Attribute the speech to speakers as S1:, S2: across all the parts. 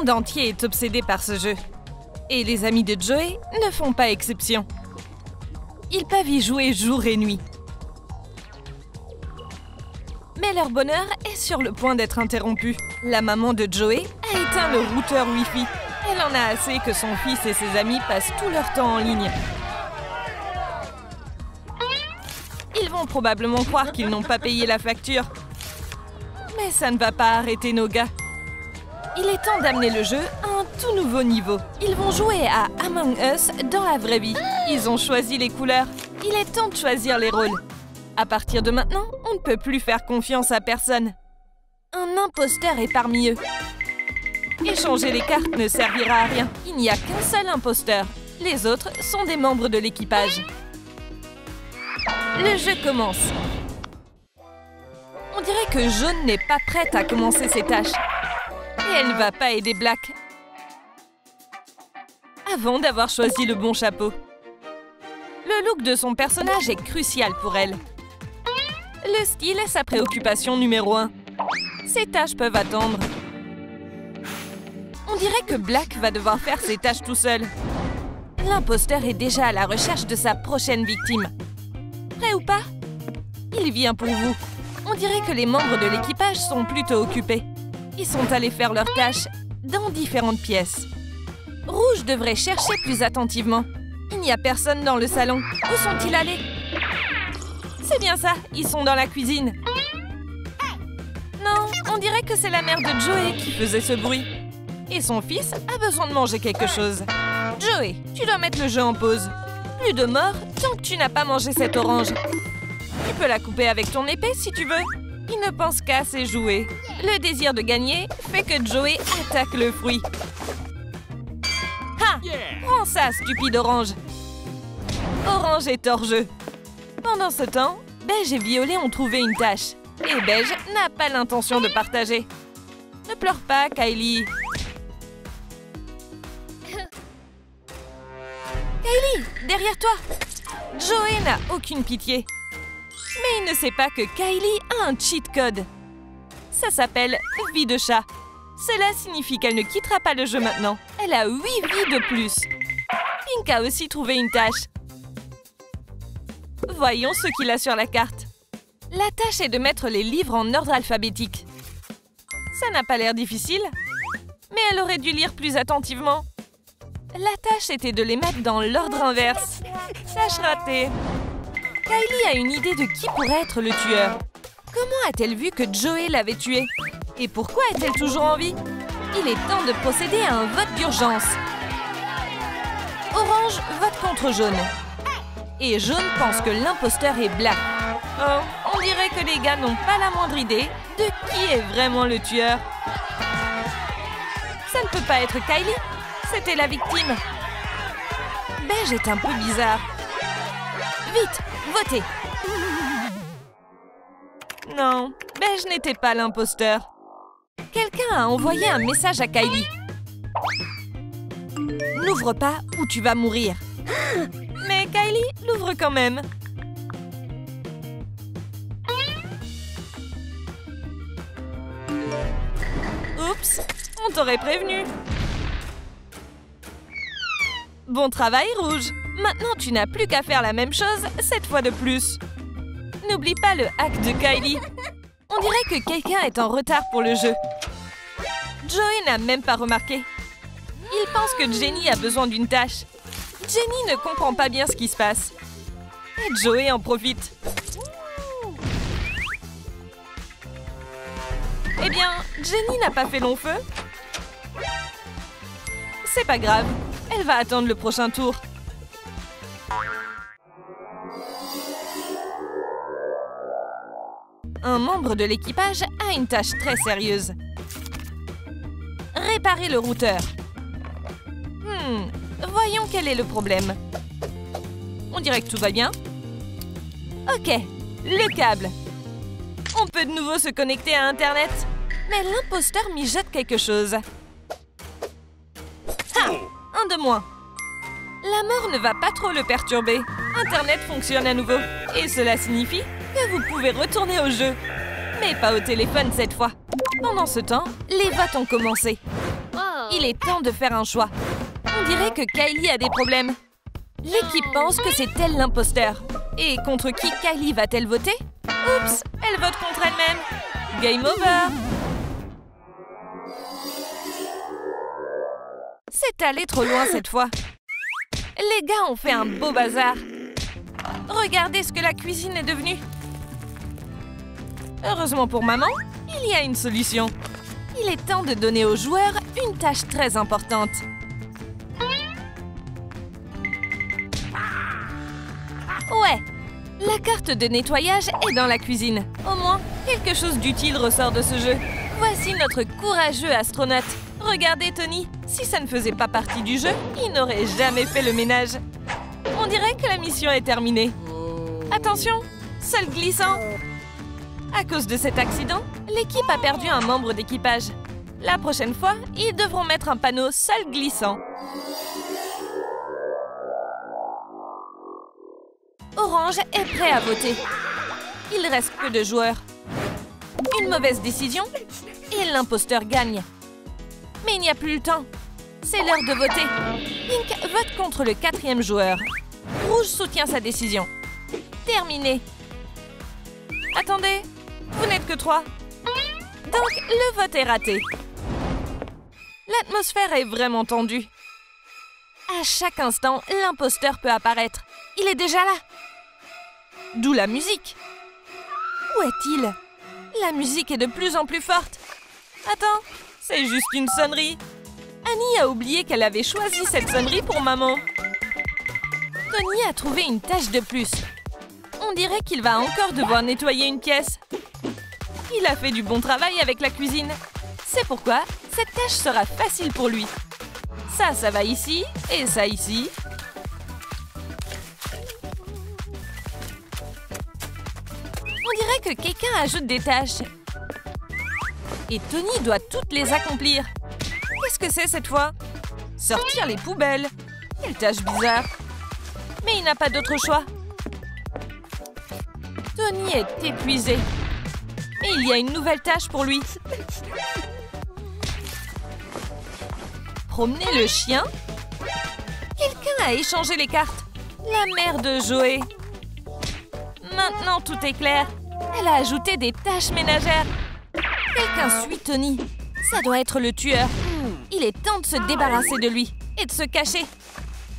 S1: monde entier est obsédé par ce jeu. Et les amis de Joey ne font pas exception. Ils peuvent y jouer jour et nuit. Mais leur bonheur est sur le point d'être interrompu. La maman de Joey a éteint le routeur Wi-Fi. Elle en a assez que son fils et ses amis passent tout leur temps en ligne. Ils vont probablement croire qu'ils n'ont pas payé la facture. Mais ça ne va pas arrêter nos gars. Il est temps d'amener le jeu à un tout nouveau niveau. Ils vont jouer à Among Us dans la vraie vie. Ils ont choisi les couleurs. Il est temps de choisir les rôles. À partir de maintenant, on ne peut plus faire confiance à personne. Un imposteur est parmi eux. Échanger les cartes ne servira à rien. Il n'y a qu'un seul imposteur. Les autres sont des membres de l'équipage. Le jeu commence. On dirait que Jaune n'est pas prête à commencer ses tâches. Et elle ne va pas aider Black. Avant d'avoir choisi le bon chapeau. Le look de son personnage est crucial pour elle. Le style est sa préoccupation numéro 1. Ses tâches peuvent attendre. On dirait que Black va devoir faire ses tâches tout seul. L'imposteur est déjà à la recherche de sa prochaine victime. Prêt ou pas? Il vient pour vous. On dirait que les membres de l'équipage sont plutôt occupés. Ils sont allés faire leurs tâches dans différentes pièces. Rouge devrait chercher plus attentivement. Il n'y a personne dans le salon. Où sont-ils allés? C'est bien ça, ils sont dans la cuisine. Non, on dirait que c'est la mère de Joey qui faisait ce bruit. Et son fils a besoin de manger quelque chose. Joey, tu dois mettre le jeu en pause. Plus de mort tant que tu n'as pas mangé cette orange. Tu peux la couper avec ton épée si tu veux. Il ne pense qu'à ses jouets. Le désir de gagner fait que Joey attaque le fruit. Ha! Prends ça, stupide orange. Orange est hors jeu. Pendant ce temps, Beige et Violet ont trouvé une tâche. Et Beige n'a pas l'intention de partager. Ne pleure pas, Kylie. Kylie, derrière toi. Joey n'a aucune pitié. Mais il ne sait pas que Kylie a un cheat code. Ça s'appelle vie de chat. Cela signifie qu'elle ne quittera pas le jeu maintenant. Elle a 8 vies de plus. Pink a aussi trouvé une tâche. Voyons ce qu'il a sur la carte. La tâche est de mettre les livres en ordre alphabétique. Ça n'a pas l'air difficile, mais elle aurait dû lire plus attentivement. La tâche était de les mettre dans l'ordre inverse. Tâche ratée. Kylie a une idée de qui pourrait être le tueur. Comment a-t-elle vu que Joey l'avait tué? Et pourquoi est-elle toujours en vie? Il est temps de procéder à un vote d'urgence. Orange vote contre Jaune. Et Jaune pense que l'imposteur est Black. Oh, on dirait que les gars n'ont pas la moindre idée de qui est vraiment le tueur. Ça ne peut pas être Kylie. C'était la victime. Beige est un peu bizarre. Vite, votez. Non, Beige n'était pas l'imposteur. Quelqu'un a envoyé un message à Kylie. N'ouvre pas ou tu vas mourir. Mais Kylie l'ouvre quand même. Oups, on t'aurait prévenu. Bon travail, Rouge. Maintenant, tu n'as plus qu'à faire la même chose, cette fois de plus. N'oublie pas le hack de Kylie. On dirait que quelqu'un est en retard pour le jeu. Joey n'a même pas remarqué. Il pense que Jenny a besoin d'une tâche. Jenny ne comprend pas bien ce qui se passe. Et Joey en profite. Eh bien, Jenny n'a pas fait long feu. C'est pas grave. Elle va attendre le prochain tour. Un membre de l'équipage a une tâche très sérieuse. Réparer le routeur. Voyons quel est le problème. On dirait que tout va bien. Ok, le câble. On peut de nouveau se connecter à Internet. Mais l'imposteur mijote quelque chose. Ah, un de moins. La mort ne va pas trop le perturber. Internet fonctionne à nouveau. Et cela signifie que vous pouvez retourner au jeu. Mais pas au téléphone cette fois. Pendant ce temps, les votes ont commencé. Il est temps de faire un choix. On dirait que Kylie a des problèmes. L'équipe pense que c'est elle l'imposteur. Et contre qui Kylie va-t-elle voter? Oups, elle vote contre elle-même. Game over. C'est allé trop loin cette fois. Les gars ont fait un beau bazar. Regardez ce que la cuisine est devenue. Heureusement pour maman, il y a une solution. Il est temps de donner aux joueurs une tâche très importante. Ouais, la carte de nettoyage est dans la cuisine. Au moins, quelque chose d'utile ressort de ce jeu. Voici notre courageux astronaute. Regardez Tony, si ça ne faisait pas partie du jeu, il n'aurait jamais fait le ménage. On dirait que la mission est terminée. Attention, sol glissant. À cause de cet accident, l'équipe a perdu un membre d'équipage. La prochaine fois, ils devront mettre un panneau sol glissant. Orange est prêt à voter. Il reste peu de joueurs. Une mauvaise décision et l'imposteur gagne. Mais il n'y a plus le temps. C'est l'heure de voter. Pink vote contre le 4e joueur. Rouge soutient sa décision. Terminé. Attendez, vous n'êtes que 3. Donc, le vote est raté. L'atmosphère est vraiment tendue. À chaque instant, l'imposteur peut apparaître. Il est déjà là. D'où la musique. Où est-il? La musique est de plus en plus forte. Attends, c'est juste une sonnerie. Annie a oublié qu'elle avait choisi cette sonnerie pour maman. Tony a trouvé une tâche de plus. On dirait qu'il va encore devoir nettoyer une pièce. Il a fait du bon travail avec la cuisine. C'est pourquoi cette tâche sera facile pour lui. Ça va ici et ça ici. On dirait que quelqu'un ajoute des tâches. Et Tony doit toutes les accomplir. Qu'est-ce que c'est cette fois? Sortir les poubelles. Quelle tâche bizarre. Mais il n'a pas d'autre choix. Tony est épuisé. Et il y a une nouvelle tâche pour lui. Promener le chien? Quelqu'un a échangé les cartes. La mère de Joey. Maintenant, tout est clair. Elle a ajouté des tâches ménagères. Quelqu'un suit Tony. Ça doit être le tueur. Il est temps de se débarrasser de lui et de se cacher.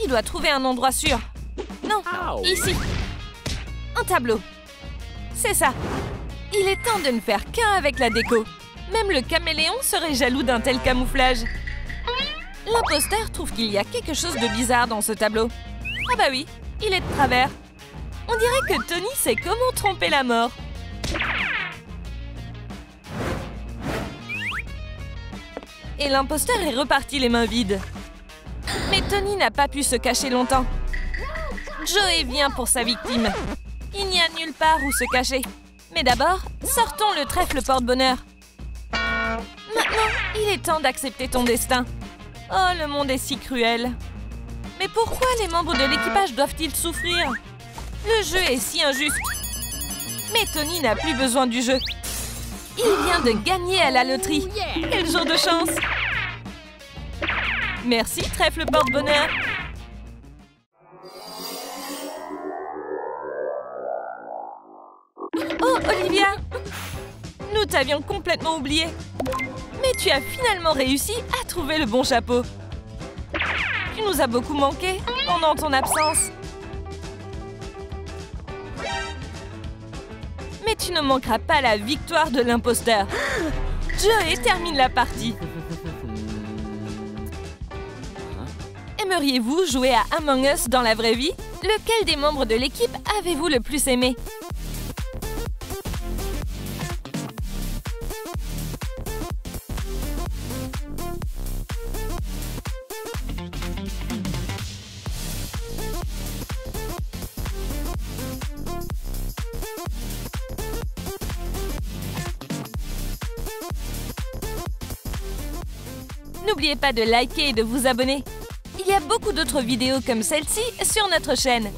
S1: Il doit trouver un endroit sûr. Non, ici. Un tableau. C'est ça. Il est temps de ne faire qu'un avec la déco. Même le caméléon serait jaloux d'un tel camouflage. L'imposteur trouve qu'il y a quelque chose de bizarre dans ce tableau. Ah bah oui, il est de travers. On dirait que Tony sait comment tromper la mort. Et l'imposteur est reparti les mains vides. Mais Tony n'a pas pu se cacher longtemps. Joey vient pour sa victime. Il n'y a nulle part où se cacher. Mais d'abord, sortons le trèfle porte-bonheur. Maintenant, il est temps d'accepter ton destin. Oh, le monde est si cruel. Mais pourquoi les membres de l'équipage doivent-ils souffrir? Le jeu est si injuste. Mais Tony n'a plus besoin du jeu. Il vient de gagner à la loterie. Quel jour de chance! Merci, trèfle porte-bonheur. Oh, Olivia! Nous t'avions complètement oublié. Mais tu as finalement réussi à trouver le bon chapeau. Tu nous as beaucoup manqué pendant ton absence. Mais tu ne manqueras pas la victoire de l'imposteur. Joey termine la partie. Aimeriez-vous jouer à Among Us dans la vraie vie? Lequel des membres de l'équipe avez-vous le plus aimé? N'oubliez pas de liker et de vous abonner. Il y a beaucoup d'autres vidéos comme celle-ci sur notre chaîne.